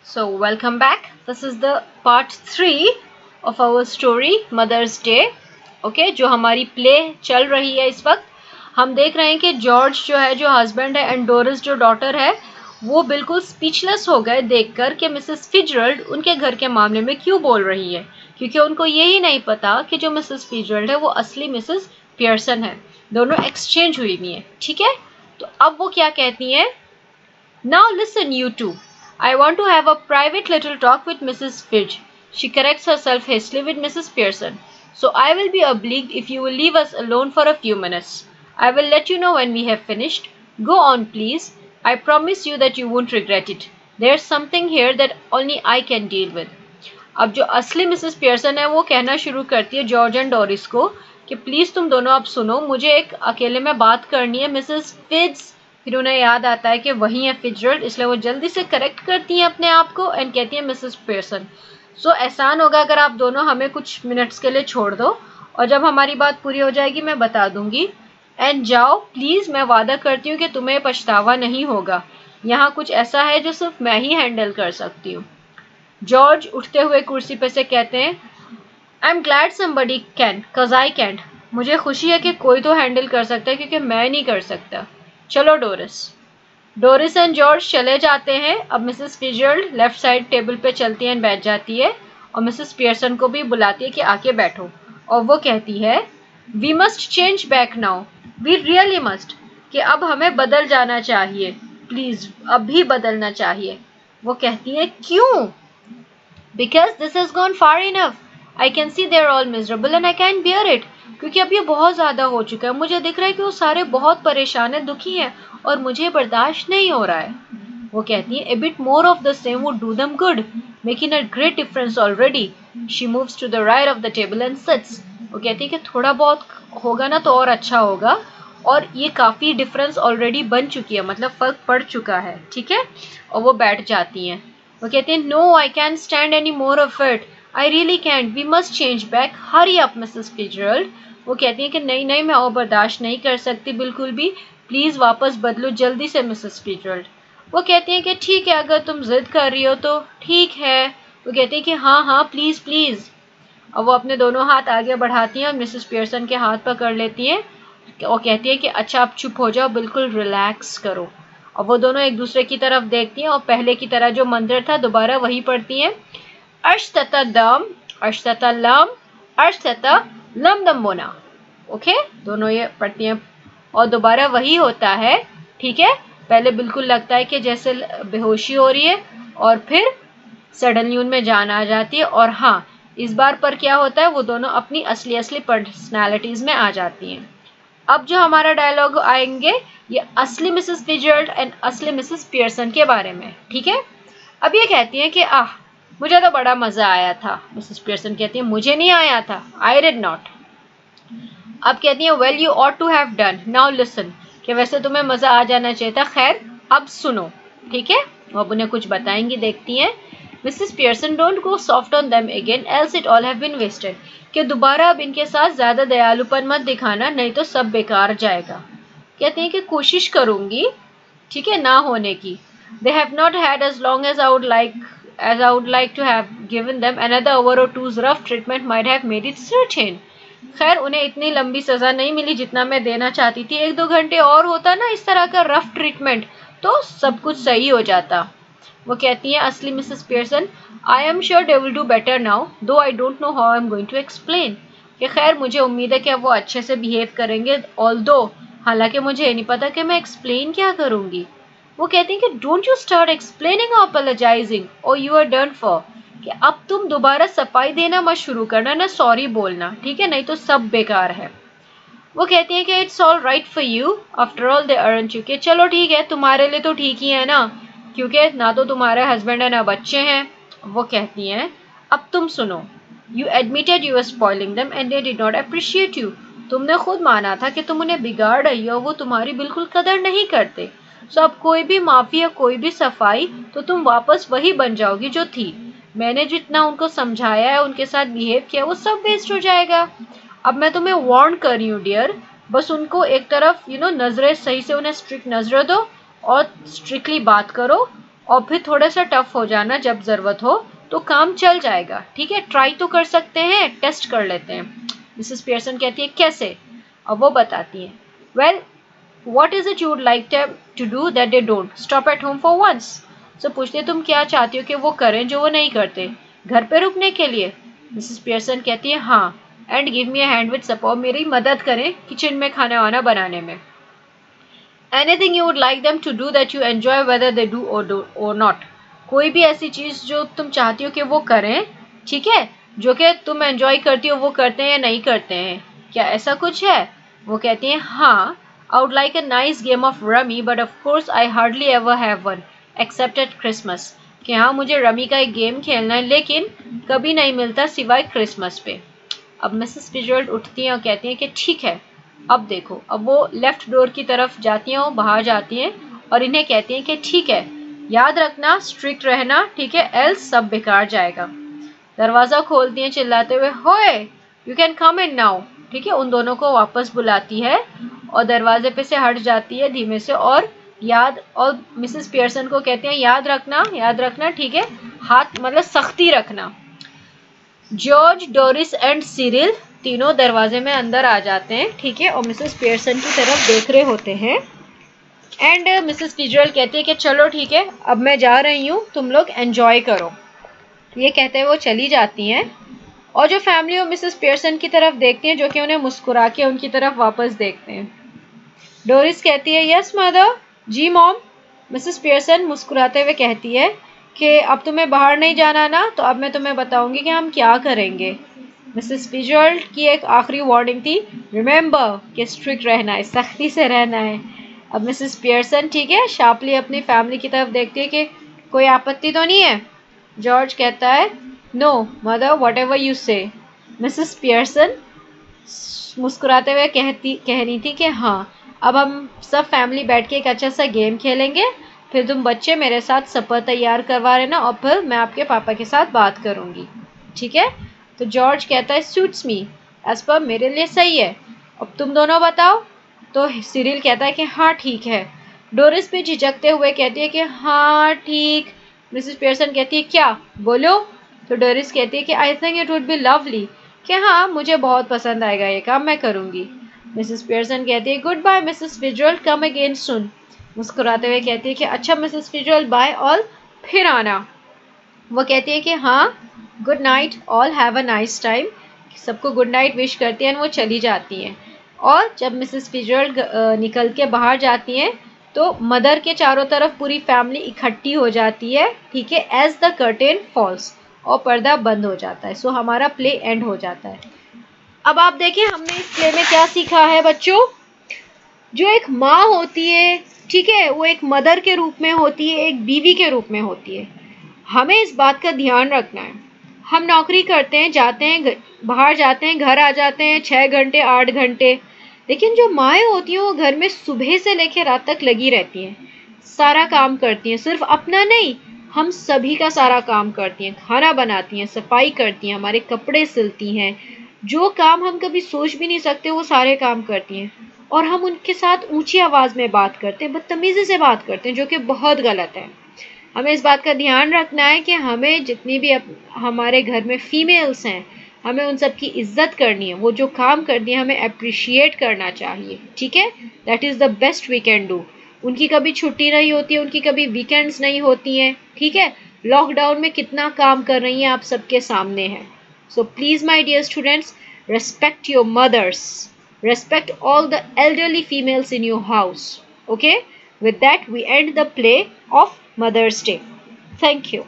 So, welcome back. This is the part 3 of our story Mother's Day. Okay, जो हमारी play चल रही है इस वक्त हम देख रहे हैं कि जॉर्ज जो है, जो हस्बैंड है, एंड डोरिस जो डॉटर है, वो बिल्कुल स्पीचलेस हो गए देखकर कि मिसेस फिजरल्ड उनके घर के मामले में क्यों बोल रही है, क्योंकि उनको यही नहीं पता कि जो मिसेस फिजरल्ड है वो असली मिसेस पियर्सन है। दोनों एक्सचेंज हुई हुई है, ठीक है। तो अब वो क्या कहती हैं, Now listen, you two. I want to have a private little talk with Mrs. Fidge. She corrects herself hastily with Mrs. Pearson. So I will be obliged if you will leave us alone for a few minutes. I will let you know when we have finished. Go on, please. I promise you that you won't regret it. There's something here that only I can deal with. अब जो असली Mrs Pearson है वो कहना शुरू करती है George and Doris को कि प्लीज़ तुम दोनों अब सुनो, मुझे एक अकेले में बात करनी है मिसेस फिट्ज। फिर उन्हें याद आता है कि वही है फिजरल्ड, इसलिए वो जल्दी से करेक्ट करती हैं अपने आप को एंड कहती हैं मिसेस पियर्सन, सो एहसान होगा अगर आप दोनों हमें कुछ मिनट्स के लिए छोड़ दो, और जब हमारी बात पूरी हो जाएगी मैं बता दूंगी। एंड जाओ प्लीज़, मैं वादा करती हूँ कि तुम्हें पछतावा नहीं होगा। यहाँ कुछ ऐसा है जो सिर्फ मैं ही हैंडल कर सकती हूँ। जॉर्ज उठते हुए कुर्सी पे से कहते हैं, I am glad somebody can कज आई कैंट। मुझे खुशी है कि कोई तो हैंडल कर सकता है क्योंकि मैं नहीं कर सकता। चलो डोरिस। डोरिस एंड जॉर्ज चले जाते हैं। अब मिसेस फिजरल्ड लेफ्ट साइड टेबल पे चलती है, बैठ जाती है और मिसेस पियर्सन को भी बुलाती है कि आके बैठो, और वो कहती है, we must change back now, we really must, कि अब हमें बदल जाना चाहिए, प्लीज अब भी बदलना चाहिए। वो कहती है क्यों? Because this has gone far enough, I can see they are all miserable and I can bear it. क्योंकि अब ये बहुत ज़्यादा हो चुका है, मुझे दिख रहा है कि वो सारे बहुत परेशान हैं, दुखी हैं, और मुझे बर्दाश्त नहीं हो रहा है। वो कहती है, a bit more of the same would do them good, making a great difference already. She moves to the right of the table and sits. वो कहती है कि थोड़ा बहुत होगा ना तो और अच्छा होगा, और ये काफ़ी डिफरेंस ऑलरेडी बन चुकी है, मतलब फ़र्क पड़ चुका है, ठीक है। और वो बैठ जाती हैं। वो कहते हैं, no I can stand any more of it, I really can't, we must change back, hurry up Mrs Fitzgerald. वो कहती हैं कि नहीं नहीं, मैं और बर्दाश्त नहीं कर सकती बिल्कुल भी, प्लीज़ वापस बदलो जल्दी से मिसेस फिजरल्ड। वो कहती हैं कि ठीक है, अगर तुम जिद कर रही हो तो ठीक है। वो कहती है कि हाँ हाँ प्लीज़ प्लीज़। और वो अपने दोनों हाथ आगे बढ़ाती हैं और मिसेस पियर्सन के हाथ पकड़ लेती हैं और कहती है कि अच्छा आप चुप हो जाओ, बिल्कुल रिलैक्स करो। और वो दोनों एक दूसरे की तरफ देखती हैं और पहले की तरह जो मंत्र था दोबारा वही पढ़ती हैं, अर्श तथा दम, अर्श तथा लम, अर्श तथा लम दम बोना। ओके, दोनों ये पढ़ती हैं और दोबारा वही होता है, ठीक है। पहले बिल्कुल लगता है कि जैसे बेहोशी हो रही है और फिर सडनली उनमें जान आ जाती है, और हाँ इस बार पर क्या होता है, वो दोनों अपनी असली पर्सनैलिटीज़ में आ जाती हैं। अब जो हमारा डायलॉग आएंगे ये असली मिसेस फिजरल्ड एंड असली मिसेस पियर्सन के बारे में, ठीक है। अब ये कहती हैं कि मुझे तो बड़ा मज़ा आया था। मिसेस पियर्सन कहती है, मुझे नहीं आया था, आई डिड नॉट। अब कहती हैं, well you ought to have done, now listen, कि वैसे तुम्हें मज़ा आ जाना चाहिए था, खैर अब सुनो, ठीक है। वो अब उन्हें कुछ बताएंगी, देखती हैं। Mrs Pearson, don't go soft on them again else it all have been wasted, कि दोबारा अब इनके साथ ज़्यादा दयालुपन मत दिखाना, नहीं तो सब बेकार जाएगा। कहती हैं कि कोशिश करूँगी, ठीक है, ना होने की। They have not had as long as I would like to have given them another hour or two's rough treatment might have made it certain. खैर उन्हें इतनी लंबी सज़ा नहीं मिली जितना मैं देना चाहती थी, 1-2 घंटे और होता ना इस तरह का रफ ट्रीटमेंट तो सब कुछ सही हो जाता। वो कहती हैं असली Mrs Pearson, I am sure they will do better now, though I don't know how I am going to explain, कि खैर मुझे उम्मीद है कि वो अच्छे से बिहेव करेंगे, ऑल्दो हालांकि मुझे ये नहीं पता कि मैं एक्सप्लेन क्या करूँगी। वो कहती हैं कि डोंट यू स्टार्ट एक्सप्लेनिंग और अपोलोजाइजिंग और यू आर डन फॉर, कि अब तुम दोबारा सफाई देना मत शुरू करना, ना सॉरी बोलना, ठीक है, नहीं तो सब बेकार है। वो कहती है कि it's all right for you, after all they earn चुके, चलो ठीक है, तुम्हारे लिए तो ठीक ही है ना, क्योंकि ना तो तुम्हारे हस्बैंड है ना बच्चे हैं। वो कहती हैं, अब तुम सुनो, you admitted you are spoiling them and they did not appreciate you, तुमने खुद माना था कि तुम उन्हें बिगाड़ रही हो, वो तुम्हारी बिल्कुल कदर नहीं करते। सो अब कोई भी माफ़ी या कोई भी सफाई तो तुम वापस वही बन जाओगी जो थी। मैंने जितना उनको समझाया है, उनके साथ बिहेव किया, वो सब वेस्ट हो जाएगा। अब मैं तुम्हें वार्न कर रही हूँ डियर, बस उनको एक तरफ नज़रें सही से उन्हें स्ट्रिक्ट नज़र दो और स्ट्रिक्टली बात करो, और फिर थोड़ा सा टफ हो जाना जब ज़रूरत हो, तो काम चल जाएगा। ठीक है, ट्राई तो कर सकते हैं, टेस्ट कर लेते हैं। मिसेस पियर्सन कहती है कैसे? अब वो बताती है, well what is it you would like them to do that they don't? Stop at home for once. So पूछते तुम क्या चाहती हो कि वो करें जो वो नहीं करते, घर पे रुकने के लिए? मिसेस पियर्सन कहती है हाँ, and give me a hand with support, मेरी मदद करें किचन में खाना वाना बनाने में। Anything you would like them to do that you enjoy whether they do or not, कोई भी ऐसी चीज़ जो तुम चाहती हो कि वो करें, ठीक है, जो कि तुम एंजॉय करती हो वो करते हैं या नहीं करते हैं, क्या ऐसा कुछ है? वो कहती हैं हाँ, I would like a nice game of rummy but of course I hardly ever have one accept eight Christmas, कि हाँ मुझे रमी का एक गेम खेलना है लेकिन कभी नहीं मिलता सिवाय क्रिसमस पे। अब मिसेस फिजर्ल्ड उठती हैं और कहती हैं कि ठीक है, अब देखो, अब वो लेफ्ट डोर की तरफ जाती हैं, वो बाहर जाती हैं और इन्हें कहती हैं कि ठीक है, याद रखना स्ट्रिक्ट रहना, ठीक है, एल्स सब बेकार जाएगा। दरवाज़ा खोलती हैं चिल्लाते हुए, होए you can come in now, ठीक है, उन दोनों को वापस बुलाती है और दरवाजे पे से हट जाती है धीमे से, और मिसेस पियर्सन को कहती हैं याद रखना, ठीक है, हाथ मतलब सख्ती रखना। जॉर्ज, डोरिस एंड सिरिल तीनों दरवाजे में अंदर आ जाते हैं, ठीक है, और मिसेस पियर्सन की तरफ देख रहे होते हैं। एंड मिसेस फिजर्ल्ड कहती है कि चलो ठीक है, अब मैं जा रही हूँ, तुम लोग एंजॉय करो। ये कहते हुए वो चली जाती हैं और जो फैमिली वो मिसेस पियर्सन की तरफ देखती हैं, जो कि उन्हें मुस्कुरा के उनकी तरफ वापस देखते हैं। डोरिस कहती है यस मदर, जी मॉम। मिसेस पियर्सन मुस्कुराते हुए कहती है कि अब तुम्हें बाहर नहीं जाना ना, तो अब मैं तुम्हें बताऊंगी कि हम क्या करेंगे। मिसेस फिजर्ल्ड की एक आखिरी वार्निंग थी, रिमेंबर कि स्ट्रिक्ट रहना है, सख्ती से रहना है। अब मिसेस पियर्सन, ठीक है, शार्पली अपनी फैमिली की तरफ देखती है कि कोई आपत्ति तो नहीं है। जॉर्ज कहता है no mother, whatever you say. Mrs Pearson मुस्कुराते हुए कह रही थी कि हाँ, अब हम सब फैमिली बैठ के एक अच्छा सा गेम खेलेंगे, फिर तुम बच्चे मेरे साथ सपर तैयार करवा लेना और फिर मैं आपके पापा के साथ बात करूँगी, ठीक है। तो जॉर्ज कहता है सूट्स मी, एज पर मेरे लिए सही है, अब तुम दोनों बताओ। तो सिरिल कहता है कि हाँ ठीक है। डोरिस भी झिझकते हुए कहती है कि हाँ ठीक। मिसेस पियर्सन कहती है क्या, बोलो। तो डोरिस कहती है कि I think it would be lovely, कि हाँ मुझे बहुत पसंद आएगा ये काम, मैं करूँगी। मिसेस पियर्सन कहती है goodbye Mrs Fitzgerald, come again soon. मुस्कुराते हुए कहती है कि अच्छा मिसेस फिजर्ल्ड बाय ऑल, फिर आना। वो कहती है कि हाँ good night all, have a nice time, सबको गुड नाइट विश करती हैं, वो चली जाती हैं। और जब मिसेस फिजर्ल्ड निकल के बाहर जाती हैं तो मदर के चारों तरफ पूरी फैमिली इकट्ठी हो जाती है, ठीक है, एज द कर्टेन फॉल्स, और पर्दा बंद हो जाता है। सो हमारा प्ले एंड हो जाता है। अब आप देखें हमने इस प्ले में क्या सीखा है बच्चों। जो एक माँ होती है, ठीक है, वो एक मदर के रूप में होती है, एक बीवी के रूप में होती है। हमें इस बात का ध्यान रखना है, हम नौकरी करते हैं, जाते हैं बाहर जाते हैं, घर आ जाते हैं 6 घंटे 8 घंटे, लेकिन जो माएँ होती हैं वो घर में सुबह से लेकर रात तक लगी रहती हैं, सारा काम करती हैं, सिर्फ अपना नहीं हम सभी का सारा काम करती हैं, खाना बनाती हैं, सफाई करती हैं, हमारे कपड़े सिलती हैं, जो काम हम कभी सोच भी नहीं सकते वो सारे काम करती हैं। और हम उनके साथ ऊंची आवाज़ में बात करते हैं, बदतमीज़ी से बात करते हैं, जो कि बहुत गलत है। हमें इस बात का ध्यान रखना है कि हमें जितनी भी हमारे घर में फीमेल्स हैं, हमें उन सब की इज्जत करनी है, वो जो काम करती है हमें अप्रिशिएट करना चाहिए, ठीक है। That is the best we can do. उनकी कभी छुट्टी नहीं होती है, उनकी कभी वीकेंड्स नहीं होती हैं, ठीक है। लॉकडाउन में कितना काम कर रही हैं आप सबके सामने है। So please my dear students, respect your mothers, respect all the elderly females in your house, okay. With that we end the play of Mother's Day. Thank you.